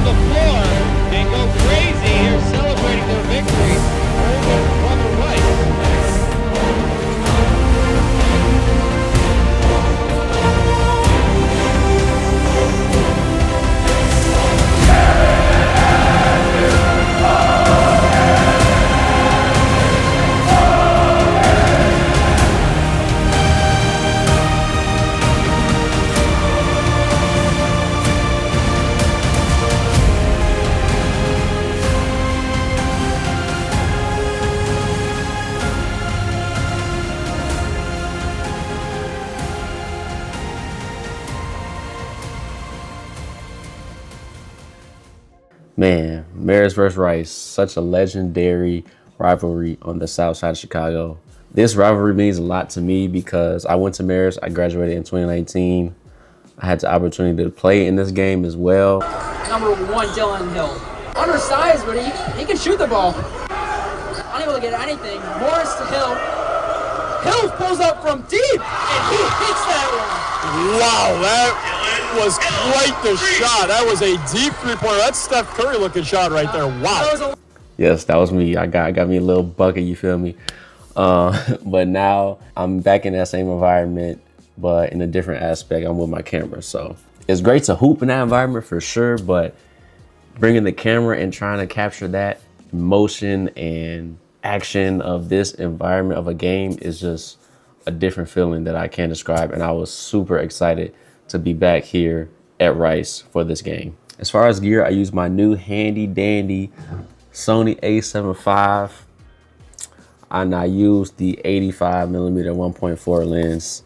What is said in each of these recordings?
the floor and go crazy here celebrating their victory over Brother Rice. Man, Marist versus Rice, such a legendary rivalry on the south side of Chicago. This rivalry means a lot to me because I went to Marist. I graduated in 2019. I had the opportunity to play in this game as well. Number 1, Dylan Hill. Undersized, but he can shoot the ball. Unable to get anything. Marist Hill. Hill pulls up from deep, and he hits that one. Wow, that was quite the shot. That was a deep three-pointer. That's Steph Curry looking shot right there. Wow. Yes, that was me. I got me a little bucket, you feel me? But now I'm back in that same environment, but in a different aspect. I'm with my camera. So it's great to hoop in that environment for sure, but bringing the camera and trying to capture that motion and action of this environment of a game is just a different feeling that I can't describe. And I was super excited to be back here at Rice for this game. As far as gear, I use my new handy dandy Sony A7V, and I use the 85mm 1.4 lens.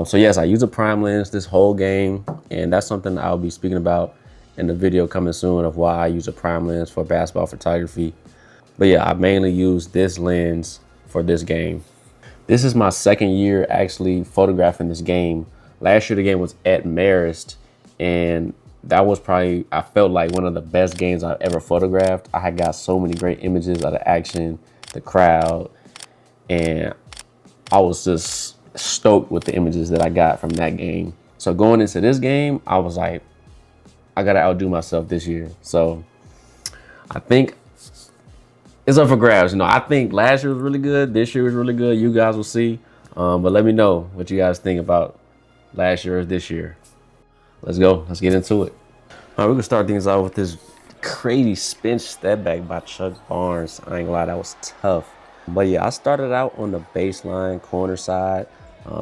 So yes, I use a prime lens this whole game, and that's something I'll be speaking about in the video coming soon of why I use a prime lens for basketball photography. But yeah, I mainly use this lens for this game. This is my second year actually photographing this game. Last year the game was at Marist, and that was probably, I felt like one of the best games I've ever photographed. I had got so many great images of the action, the crowd, and I was just stoked with the images that I got from that game. So going into this game, I was like, I gotta outdo myself this year. So I think it's up for grabs. You know, I think last year was really good. This year was really good. You guys will see. But let me know what you guys think about last year or this year. Let's go. Let's get into it. All right, we're gonna start things off with this crazy spin step back by Chuck Barnes. I ain't gonna lie, that was tough. But yeah, I started out on the baseline corner side.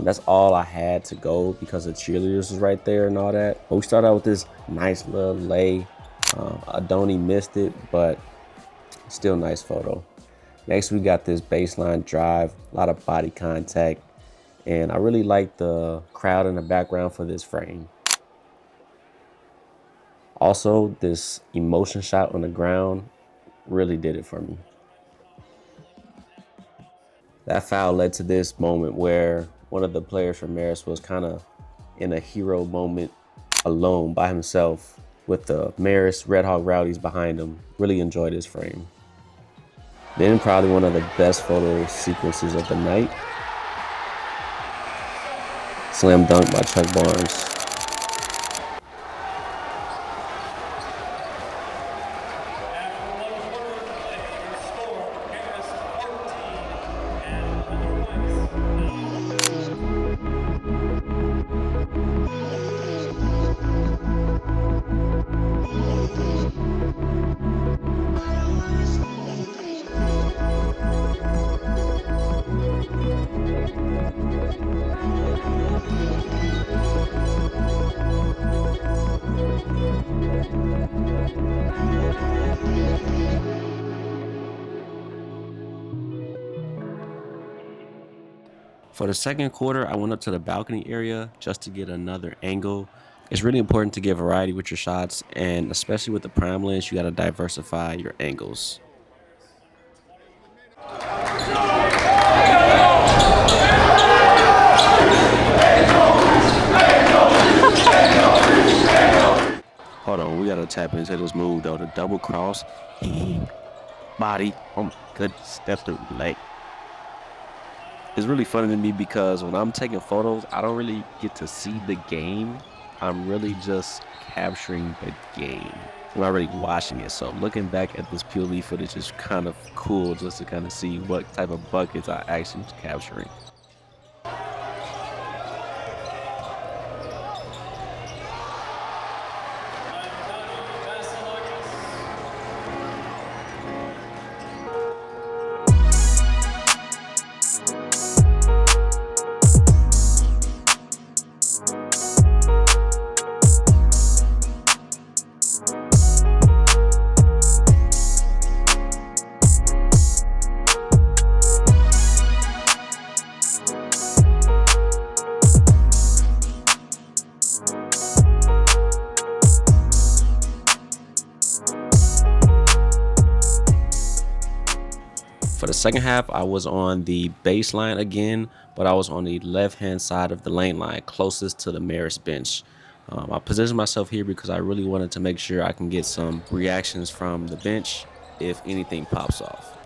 That's all I had to go because the cheerleaders was right there and all that. But we started out with this nice little lay. Adoni missed it, but still nice photo. Next, we got this baseline drive, a lot of body contact, and I really like the crowd in the background for this frame. Also, this emotion shot on the ground really did it for me. That foul led to this moment where one of the players from Marist was kind of in a hero moment alone by himself with the Marist Red Hawk Rowdies behind him. Really enjoyed this frame. Then probably one of the best photo sequences of the night. Slam dunk by Chuck Barnes. For the second quarter, I went up to the balcony area just to get another angle. It's really important to get variety with your shots, and especially with the prime lens, you got to diversify your angles. Hold on, we got to tap into this move though. The double cross, body, oh my goodness, that's the leg. It's really funny to me because when I'm taking photos, I don't really get to see the game. I'm really just capturing the game. I'm already watching it. So looking back at this POV footage is kind of cool just to kind of see what type of buckets I actually was capturing. For the second half, I was on the baseline again, but I was on the left-hand side of the lane line, closest to the Marist bench. I positioned myself here because I really wanted to make sure I can get some reactions from the bench if anything pops off.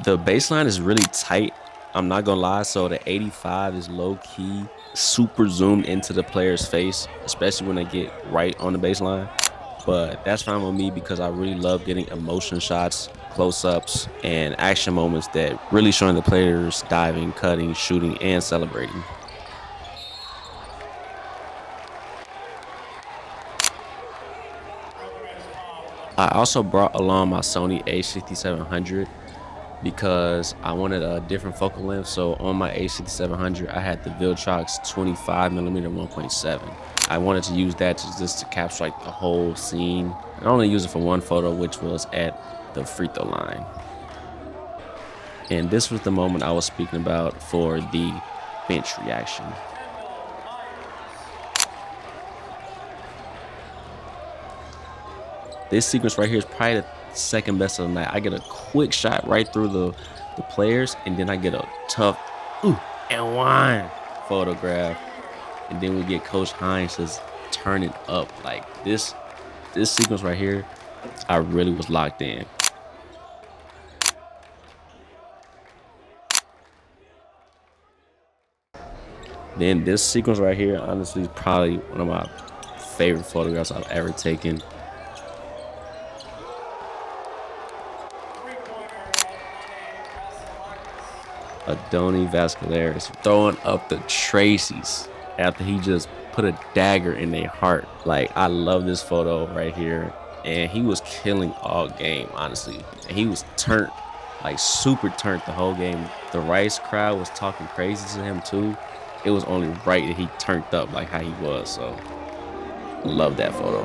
The baseline is really tight, I'm not gonna lie, so the 85 is low-key, super zoomed into the player's face, especially when they get right on the baseline. But that's fine with me because I really love getting emotion shots, close-ups, and action moments that really showing the players diving, cutting, shooting, and celebrating. I also brought along my Sony A7V because I wanted a different focal length. So on my A7V, I had the Viltrox 25mm 1.7. I wanted to use that just to capture like the whole scene. I only used it for one photo, which was at the free throw line. And this was the moment I was speaking about for the bench reaction. This sequence right here is probably the second best of the night. I get a quick shot right through the players, and then I get a tough and one photograph. And then we get Coach Hines just turning up. Like this sequence right here, I really was locked in. Then this sequence right here, honestly, is probably one of my favorite photographs I've ever taken. Adoni Vascularis throwing up the Tracy's after he just put a dagger in their heart. Like, I love this photo right here. And he was killing all game, honestly. And he was turned, like super turned the whole game. The Rice crowd was talking crazy to him too. It was only right that he turned up like how he was. So, love that photo.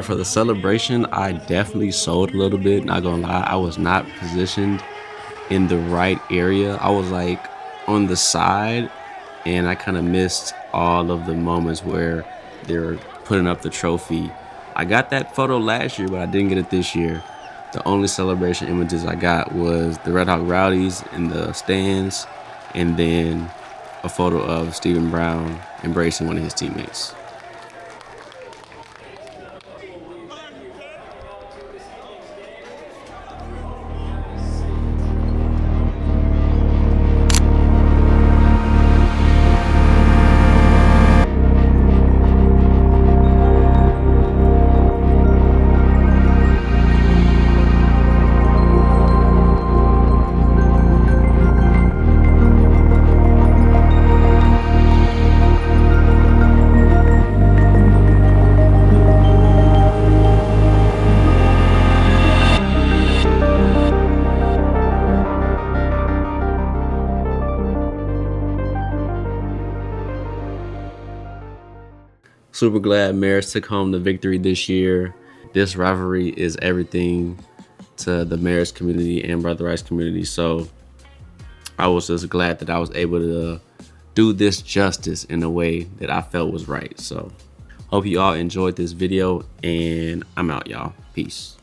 For the celebration, I definitely sold a little bit, not gonna lie. I was not positioned in the right area. I was like on the side, and I kind of missed all of the moments where they were putting up the trophy. I got that photo last year, but I didn't get it this year. The only celebration images I got was the Red Hawk Rowdies in the stands, and then a photo of Stephen Brown embracing one of his teammates. Super glad Marist took home the victory this year. This rivalry is everything to the Marist community and Brother Rice community. So I was just glad that I was able to do this justice in a way that I felt was right. So hope you all enjoyed this video, and I'm out, y'all. Peace.